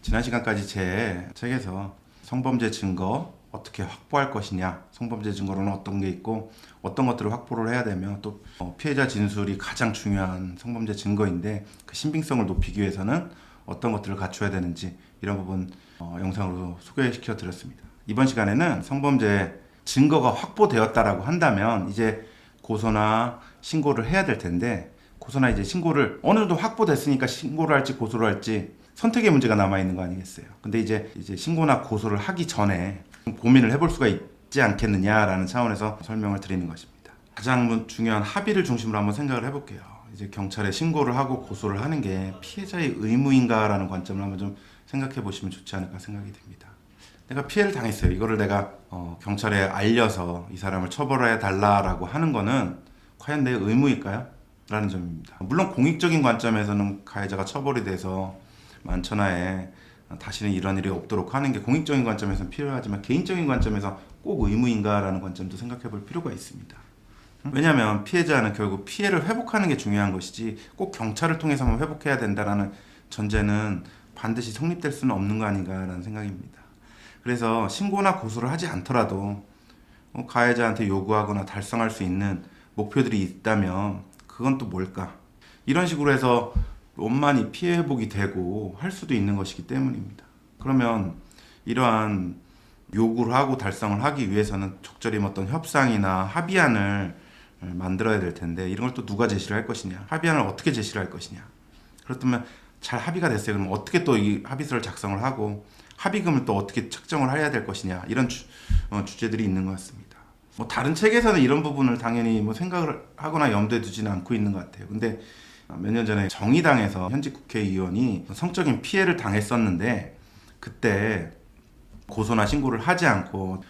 지난 시간까지 제 책에서 성범죄 증거 어떻게 확보할 것이냐, 성범죄 증거로는 어떤 게 있고 어떤 것들을 확보를 해야 되며 또 피해자 진술이 가장 중요한 성범죄 증거인데 그 신빙성을 높이기 위해서는 어떤 것들을 갖춰야 되는지 이런 부분 영상으로 소개시켜 드렸습니다. 이번 시간에는 성범죄 증거가 확보되었다라고 한다면 이제 고소나 신고를 해야 될 텐데, 고소나 이제 신고를 어느 정도 확보됐으니까 신고를 할지 고소를 할지 선택의 문제가 남아 있는 거 아니겠어요. 근데 이제 신고나 고소를 하기 전에 고민을 해볼 수가 있지 않겠느냐라는 차원에서 설명을 드리는 것입니다. 가장 중요한 합의를 중심으로 한번 생각을 해볼게요. 이제 경찰에 신고를 하고 고소를 하는 게 피해자의 의무인가라는 관점을 한번 좀 생각해 보시면 좋지 않을까 생각이 됩니다. 내가 피해를 당했어요. 이거를 내가 경찰에 알려서 이 사람을 처벌해 달라라고 하는 거는 과연 내 의무일까요? 라는 점입니다. 물론 공익적인 관점에서는 가해자가 처벌이 돼서 만천하에 다시는 이런 일이 없도록 하는 게 공익적인 관점에서는 필요하지만 개인적인 관점에서 꼭 의무인가라는 관점도 생각해 볼 필요가 있습니다. 왜냐하면 피해자는 결국 피해를 회복하는 게 중요한 것이지 꼭 경찰을 통해서만 회복해야 된다라는 전제는 반드시 성립될 수는 없는 거 아닌가라는 생각입니다. 그래서 신고나 고소를 하지 않더라도 가해자한테 요구하거나 달성할 수 있는 목표들이 있다면 그건 또 뭘까? 이런 식으로 해서 원만히 피해 회복이 되고 할 수도 있는 것이기 때문입니다. 그러면 이러한 요구를 하고 달성을 하기 위해서는 적절히 어떤 협상이나 합의안을 만들어야 될 텐데, 이런 걸 또 누가 제시를 할 것이냐, 합의안을 어떻게 제시를 할 것이냐. 그렇다면 잘 합의가 됐어요. 그럼 어떻게 또 이 합의서를 작성을 하고 합의금을 또 어떻게 책정을 해야 될 것이냐, 이런 주제들이 있는 것 같습니다. 다른 책에서는 이런 부분을 당연히 생각을 하거나 염두에 두지는 않고 있는 것 같아요. 근데 몇 년 전에 정의당에서 현직 국회의원이 성적인 피해를 당했었는데 그때 고소나 신고를 하지 않고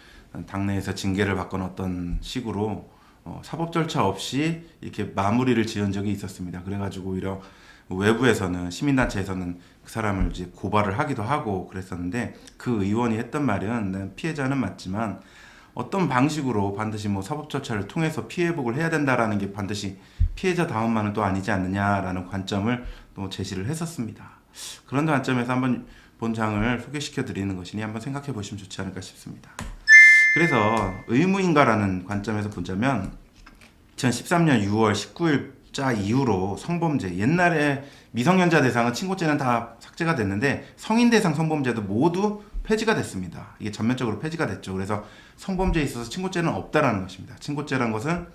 당내에서 징계를 받거나 어떤 식으로 사법 절차 없이 이렇게 마무리를 지은 적이 있었습니다. 그래가지고 오히려 외부에서는, 시민단체에서는 그 사람을 이제 고발을 하기도 하고 그랬었는데, 그 의원이 했던 말은 피해자는 맞지만 어떤 방식으로 반드시 사법 절차를 통해서 피해 회복을 해야 된다라는 게 반드시 피해자다움만은 또 아니지 않느냐라는 관점을 또 제시를 했었습니다. 그런 관점에서 한번 본장을 소개시켜 드리는 것이니 한번 생각해 보시면 좋지 않을까 싶습니다. 그래서 의무인가라는 관점에서 보자면 2013년 6월 19일자 이후로 성범죄, 옛날에 미성년자 대상은 친고죄는 다 삭제가 됐는데 성인 대상 성범죄도 모두 폐지가 됐습니다. 이게 전면적으로 폐지가 됐죠. 그래서 성범죄에 있어서 친고죄는 없다라는 것입니다. 친고죄라는 것은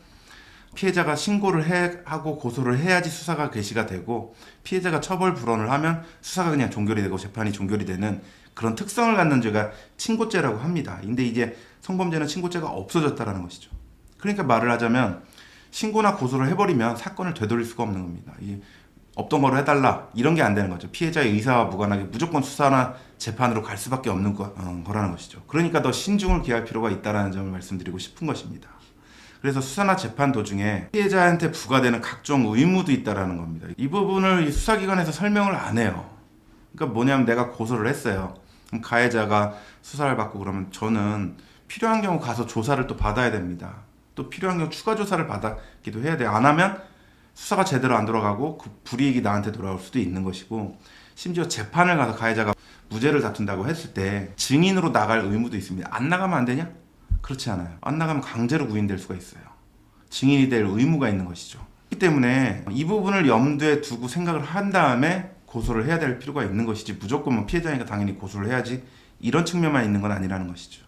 피해자가 신고를 하고 고소를 해야지 수사가 개시가 되고, 피해자가 처벌 불원을 하면 수사가 그냥 종결이 되고 재판이 종결이 되는 그런 특성을 갖는 죄가 친고죄라고 합니다. 근데 이제 성범죄는 친고죄가 없어졌다라는 것이죠. 그러니까 말을 하자면 신고나 고소를 해버리면 사건을 되돌릴 수가 없는 겁니다. 없던 거로 해달라, 이런 게 안 되는 거죠. 피해자의 의사와 무관하게 무조건 수사나 재판으로 갈 수밖에 없는 거라는 것이죠. 그러니까 더 신중을 기할 필요가 있다는 점을 말씀드리고 싶은 것입니다. 그래서 수사나 재판 도중에 피해자한테 부과되는 각종 의무도 있다는 겁니다. 이 부분을 이 수사기관에서 설명을 안 해요. 그러니까 뭐냐면 내가 고소를 했어요. 그럼 가해자가 수사를 받고 그러면 저는 필요한 경우 가서 조사를 또 받아야 됩니다. 또 필요한 경우 추가 조사를 받기도 해야 돼요. 안 하면 수사가 제대로 안 돌아가고 그 불이익이 나한테 돌아올 수도 있는 것이고, 심지어 재판을 가서 가해자가 무죄를 다툰다고 했을 때 증인으로 나갈 의무도 있습니다. 안 나가면 안 되냐? 그렇지 않아요. 안 나가면 강제로 구인될 수가 있어요. 증인이 될 의무가 있는 것이죠. 그렇기 때문에 이 부분을 염두에 두고 생각을 한 다음에 고소를 해야 될 필요가 있는 것이지, 무조건 피해자니까 당연히 고소를 해야지 이런 측면만 있는 건 아니라는 것이죠.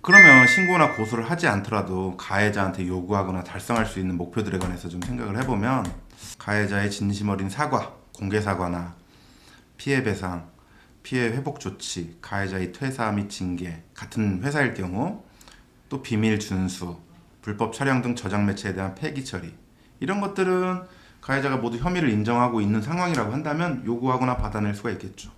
그러면 신고나 고소를 하지 않더라도 가해자한테 요구하거나 달성할 수 있는 목표들에 관해서 좀 생각을 해보면, 가해자의 진심 어린 사과, 공개 사과나 피해 배상, 피해 회복 조치, 가해자의 퇴사 및 징계, 같은 회사일 경우 또 비밀 준수, 불법 촬영 등 저장 매체에 대한 폐기 처리, 이런 것들은 가해자가 모두 혐의를 인정하고 있는 상황이라고 한다면 요구하거나 받아낼 수가 있겠죠.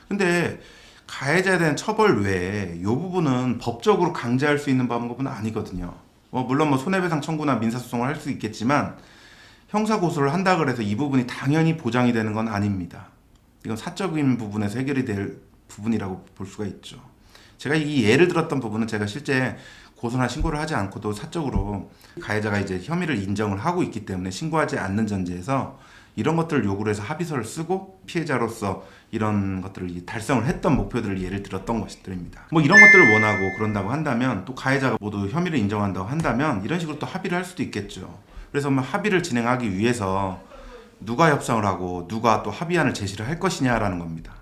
근데 가해자에 대한 처벌 외에 이 부분은 법적으로 강제할 수 있는 방법은 아니거든요. 물론 손해배상 청구나 민사소송을 할 수 있겠지만 형사고소를 한다 그래서 이 부분이 당연히 보장이 되는 건 아닙니다. 이건 사적인 부분에서 해결이 될 부분이라고 볼 수가 있죠. 제가 이 예를 들었던 부분은 제가 실제 고소나 신고를 하지 않고도 사적으로 가해자가 이제 혐의를 인정을 하고 있기 때문에 신고하지 않는 전제에서 이런 것들을 요구를 해서 합의서를 쓰고 피해자로서 이런 것들을 달성을 했던 목표들을 예를 들었던 것들입니다. 뭐 이런 것들을 원하고 그런다고 한다면 또 가해자가 모두 혐의를 인정한다고 한다면 이런 식으로 또 합의를 할 수도 있겠죠. 그래서 뭐 합의를 진행하기 위해서 누가 협상을 하고 누가 또 합의안을 제시를 할 것이냐라는 겁니다.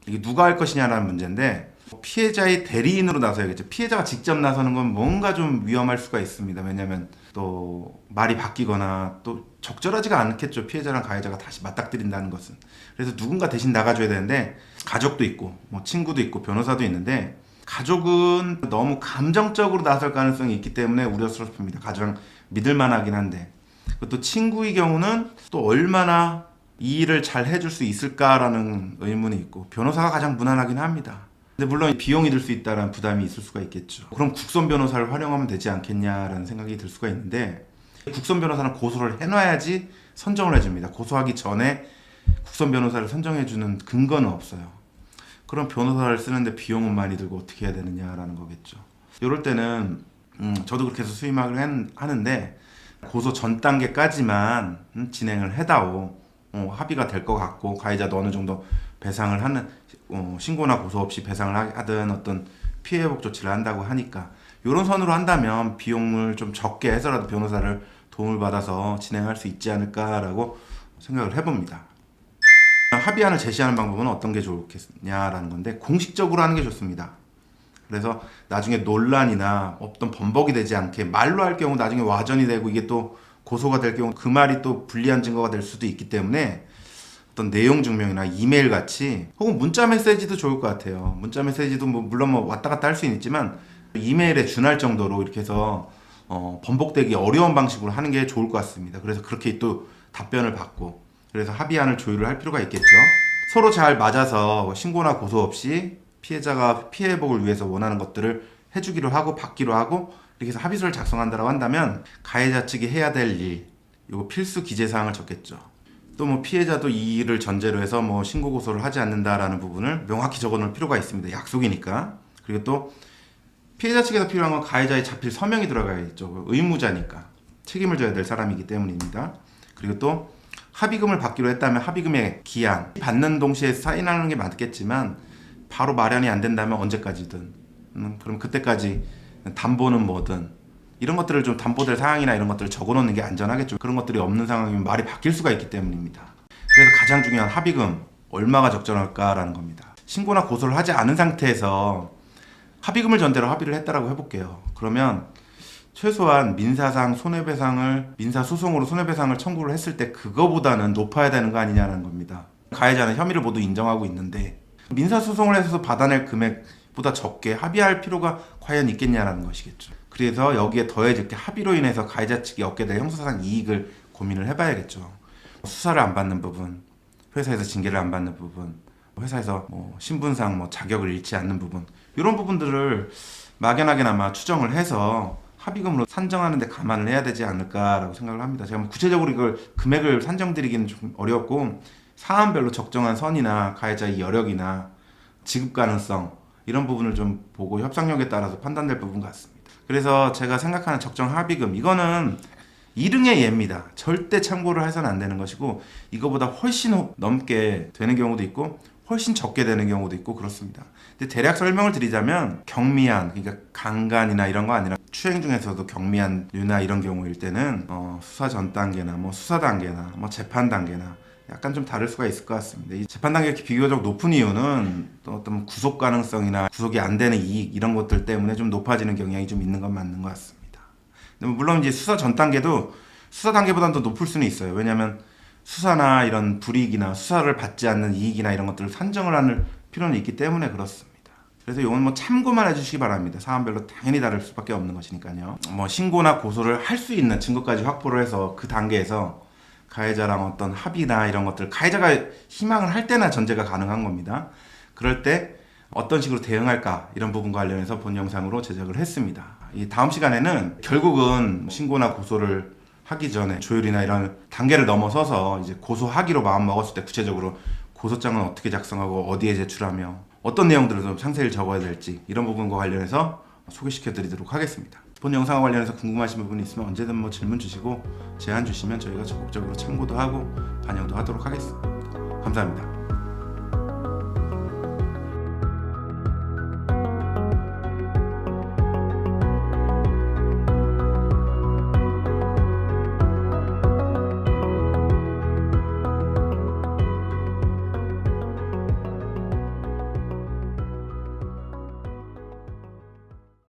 이게 누가 할 것이냐라는 문제인데 피해자의 대리인으로 나서야겠죠. 피해자가 직접 나서는 건 뭔가 좀 위험할 수가 있습니다. 왜냐하면 또 말이 바뀌거나 또 적절하지가 않겠죠. 피해자랑 가해자가 다시 맞닥뜨린다는 것은. 그래서 누군가 대신 나가줘야 되는데 가족도 있고 뭐 친구도 있고 변호사도 있는데 가족은 너무 감정적으로 나설 가능성이 있기 때문에 우려스럽습니다. 가장 믿을만하긴 한데 또 친구의 경우는 또 얼마나 이 일을 잘 해줄 수 있을까라는 의문이 있고 변호사가 가장 무난하긴 합니다. 근데 물론 비용이 들 수 있다는 부담이 있을 수가 있겠죠. 그럼 국선 변호사를 활용하면 되지 않겠냐라는 생각이 들 수가 있는데 국선 변호사는 고소를 해놔야지 선정을 해줍니다. 고소하기 전에 국선 변호사를 선정해주는 근거는 없어요. 그럼 변호사를 쓰는데 비용은 많이 들고 어떻게 해야 되느냐라는 거겠죠. 이럴 때는 저도 그렇게 해서 수임하기로 하는데 고소 전 단계까지만 진행을 해다오. 합의가 될 것 같고 가해자도 어느 정도 배상을 하는 신고나 고소 없이 배상을 하든 어떤 피해 회복 조치를 한다고 하니까 이런 선으로 한다면 비용을 좀 적게 해서라도 변호사를 도움을 받아서 진행할 수 있지 않을까라고 생각을 해봅니다. 합의안을 제시하는 방법은 어떤 게 좋겠냐라는 건데 공식적으로 하는 게 좋습니다. 그래서 나중에 논란이나 어떤 번복이 되지 않게 말로 할 경우 나중에 와전이 되고 이게 또 고소가 될 경우 그 말이 또 불리한 증거가 될 수도 있기 때문에 어떤 내용 증명이나 이메일 같이 혹은 문자 메시지도 좋을 것 같아요. 문자 메시지도 물론 왔다 갔다 할 수는 있지만 이메일에 준할 정도로 이렇게 해서 번복되기 어려운 방식으로 하는 게 좋을 것 같습니다. 그래서 그렇게 또 답변을 받고 그래서 합의안을 조율을 할 필요가 있겠죠. 서로 잘 맞아서 신고나 고소 없이 피해자가 피해 회복을 위해서 원하는 것들을 해주기로 하고 받기로 하고 이렇게 해서 합의서를 작성한다고 한다면 가해자 측이 해야 될 일, 이거 필수 기재사항을 적겠죠. 또 뭐 피해자도 이 일을 전제로 해서 뭐 신고 고소를 하지 않는다라는 부분을 명확히 적어놓을 필요가 있습니다. 약속이니까. 그리고 또 피해자 측에서 필요한 건 가해자의 자필 서명이 들어가야겠죠. 의무자니까 책임을 져야 될 사람이기 때문입니다. 그리고 또 합의금을 받기로 했다면 합의금의 기한 받는 동시에 사인하는 게 맞겠지만 바로 마련이 안 된다면 언제까지든 그럼 그때까지 담보는 뭐든 이런 것들을 좀 담보될 사항이나 이런 것들을 적어놓는 게 안전하겠죠. 그런 것들이 없는 상황이면 말이 바뀔 수가 있기 때문입니다. 그래서 가장 중요한 합의금 얼마가 적절할까라는 겁니다. 신고나 고소를 하지 않은 상태에서 합의금을 전제로 합의를 했다라고 해볼게요. 그러면 최소한 민사상 손해배상을 민사소송으로 손해배상을 청구를 했을 때 그거보다는 높아야 되는 거 아니냐는 겁니다. 가해자는 혐의를 모두 인정하고 있는데 민사소송을 해서 받아낼 금액보다 적게 합의할 필요가 과연 있겠냐라는 것이겠죠. 그래서 여기에 더해질 게 합의로 인해서 가해자 측이 얻게 될 형사상 이익을 고민을 해봐야겠죠. 수사를 안 받는 부분, 회사에서 징계를 안 받는 부분, 회사에서 신분상 자격을 잃지 않는 부분 이런 부분들을 막연하게나마 추정을 해서 합의금으로 산정하는 데 감안을 해야 되지 않을까라고 생각을 합니다. 제가 구체적으로 이걸 금액을 산정드리기는 좀 어렵고 사안별로 적정한 선이나 가해자의 여력이나 지급 가능성 이런 부분을 좀 보고 협상력에 따라서 판단될 부분 같습니다. 그래서 제가 생각하는 적정 합의금 이거는 일응의 예입니다. 절대 참고를 해서는 안 되는 것이고 이거보다 훨씬 넘게 되는 경우도 있고 훨씬 적게 되는 경우도 있고 그렇습니다. 근데 대략 설명을 드리자면 경미한 그러니까 강간이나 이런 거 아니라 추행 중에서도 경미한 류나 이런 경우일 때는 수사 전 단계나 수사 단계나 재판 단계나 약간 좀 다를 수가 있을 것 같습니다. 이 재판 단계가 비교적 높은 이유는 또 어떤 구속 가능성이나 구속이 안 되는 이익 이런 것들 때문에 좀 높아지는 경향이 좀 있는 건 맞는 것 같습니다. 물론 이제 수사 전 단계도 수사 단계보다는 더 높을 수는 있어요. 왜냐하면 수사나 이런 불이익이나 수사를 받지 않는 이익이나 이런 것들을 산정을 하는 필요는 있기 때문에 그렇습니다. 그래서 이건 참고만 해주시기 바랍니다. 사안별로 당연히 다를 수밖에 없는 것이니까요. 신고나 고소를 할 수 있는 증거까지 확보를 해서 그 단계에서 가해자랑 어떤 합의나 이런 것들 가해자가 희망을 할 때나 전제가 가능한 겁니다. 그럴 때 어떤 식으로 대응할까 이런 부분과 관련해서 본 영상으로 제작을 했습니다. 이 다음 시간에는 결국은 신고나 고소를 하기 전에 조율이나 이런 단계를 넘어서서 이제 고소하기로 마음 먹었을 때 구체적으로 고소장은 어떻게 작성하고 어디에 제출하며 어떤 내용들을 좀 상세히 적어야 될지 이런 부분과 관련해서 소개시켜 드리도록 하겠습니다. 본 영상과 관련해서 궁금하신 부분이 있으면 언제든 뭐 질문 주시고 제안 주시면 저희가 적극적으로 참고도 하고 반영도 하도록 하겠습니다. 감사합니다.